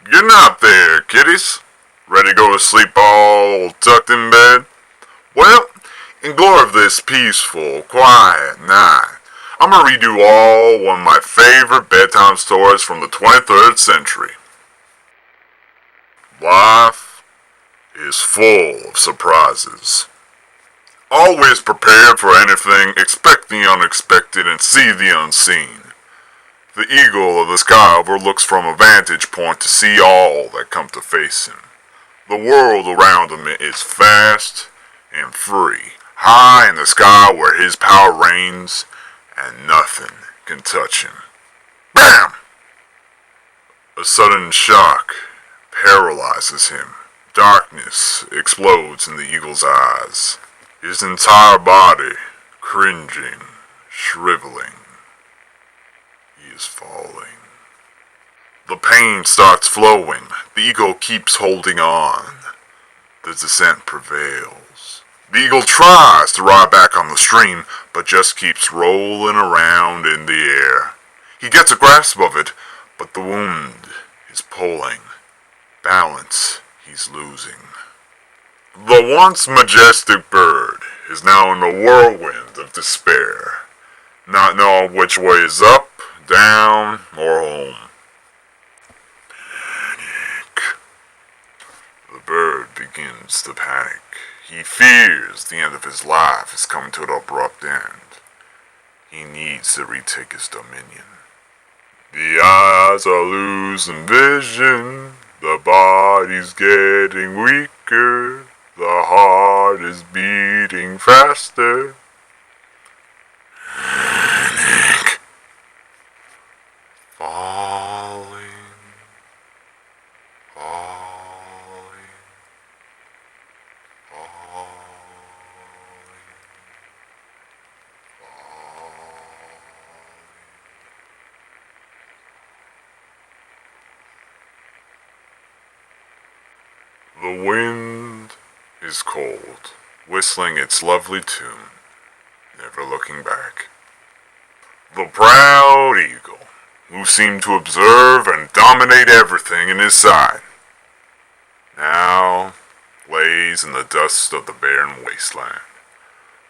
Good night there, kiddies. Ready to go to sleep all tucked in bed? Well, in glory of this peaceful, quiet night, I'm gonna redo all one of my favorite bedtime stories from the 23rd century. Life is full of surprises. Always prepared for anything, expect the unexpected, and see the unseen. The eagle of the sky overlooks from a vantage point to see all that come to face him. The world around him is vast and free, high in the sky where his power reigns, and nothing can touch him. BAM! A sudden shock paralyzes him. Darkness explodes in the eagle's eyes. His entire body cringing, shriveling. He is falling. The pain starts flowing. The eagle keeps holding on. The descent prevails. The eagle tries to ride back on the stream, but just keeps rolling around in the air. He gets a grasp of it, but the wound is pulling. Balance he's losing. The once majestic bird is now in a whirlwind of despair, not knowing which way is up, down, or home. Panic. The bird begins to panic. He fears the end of his life is coming to an abrupt end. He needs to retake his dominion. The eyes are losing vision. The body's getting weaker. The heart is beating faster. Panic. Falling. Falling. Falling. Falling. The wind is cold, whistling its lovely tune, never looking back. The proud eagle, who seemed to observe and dominate everything in his sight, now lays in the dust of the barren wasteland,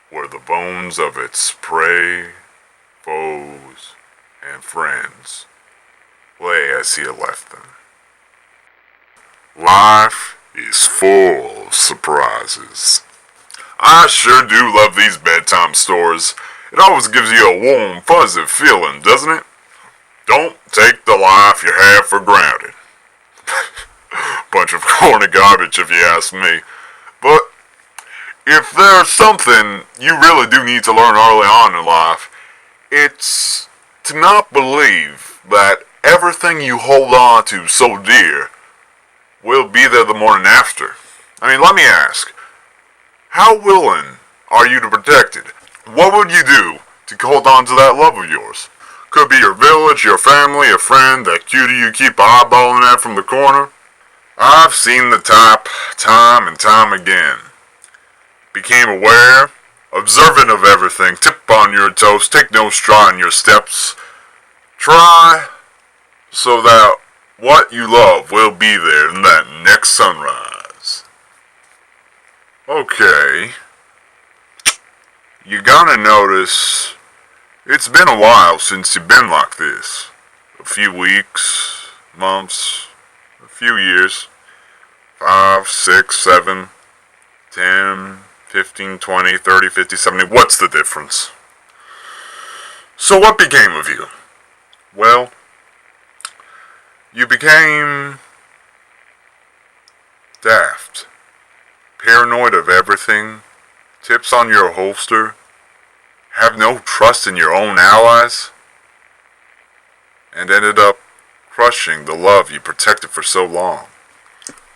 where the bones of its prey, foes, and friends lay as he had left them. Life is full of surprises. I sure do love these bedtime stories. It always gives you a warm, fuzzy feeling, doesn't it? Don't take the life you have for granted. Bunch of corny garbage if you ask me. But if there's something you really do need to learn early on in life, it's to not believe that everything you hold on to so dear will be there the morning after. I mean, let me ask, how willing are you to protect it? What would you do to hold on to that love of yours? Could be your village, your family, a friend, that cutie you keep eyeballing at from the corner. I've seen the type time and time again. Became aware, observant of everything, tip on your toes, take no straw in your steps. Try so that what you love will be there in that next sunrise. Okay. You're gonna notice it's been a while since you've been like this. A few weeks, months, a few years. 5, 6, 7, 10, 15, 20, 30, 50, 70. What's the difference? So what became of you? Well, you became daft, paranoid of everything, tips on your holster, have no trust in your own allies, and ended up crushing the love you protected for so long.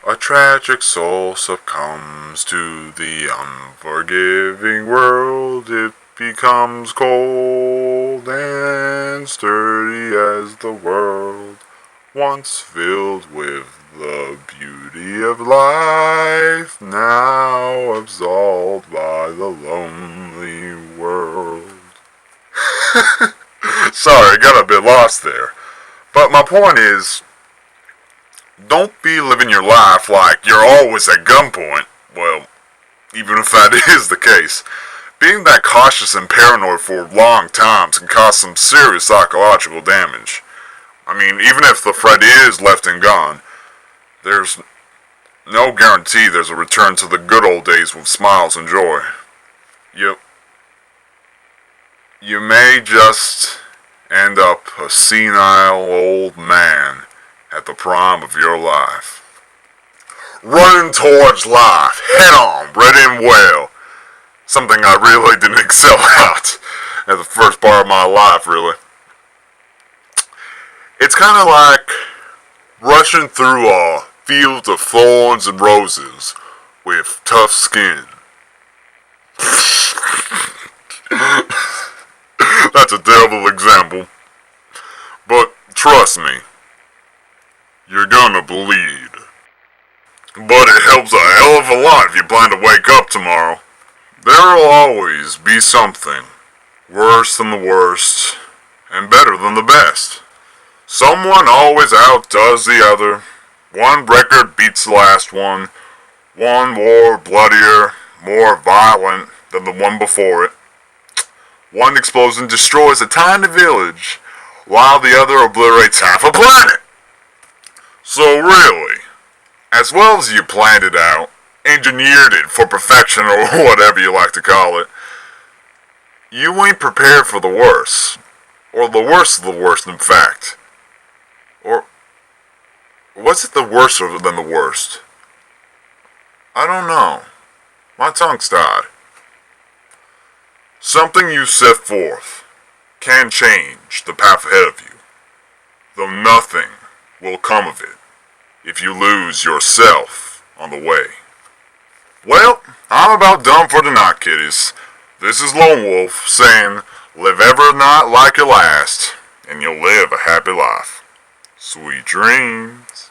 A tragic soul succumbs to the unforgiving world. It becomes cold and sturdy as the world, once filled with the beauty of life, now absolved by the lonely world. Sorry, I got a bit lost there. But my point is, Don't be living your life like you're always at gunpoint. Well, even if that is the case, being that cautious and paranoid for long times can cause some serious psychological damage. I mean, even if the threat is left and gone, there's no guarantee there's a return to the good old days with smiles and joy. You may just end up a senile old man at the prime of your life. Running towards life, head on, ready and well. Something I really didn't excel at the first part of my life, really. It's kind of like rushing through a field of thorns and roses with tough skin. That's a terrible example. But trust me, you're gonna bleed. But it helps a hell of a lot if you plan to wake up tomorrow. There'll always be something worse than the worst and better than the best. Someone always outdoes the other. One record beats the last one. One more bloodier, more violent than the one before it. One explosion destroys a tiny village, while the other obliterates half a planet. So really, as well as you planned it out, engineered it for perfection or whatever you like to call it, you ain't prepared for the worst. Or the worst of the worst, in fact. Or was it the worst than the worst? I don't know. My tongue's tied. Something you set forth can change the path ahead of you, though nothing will come of it if you lose yourself on the way. Well, I'm about done for tonight, kiddies. This is Lone Wolf saying, live every night like your last, and you'll live a happy life. Sweet dreams.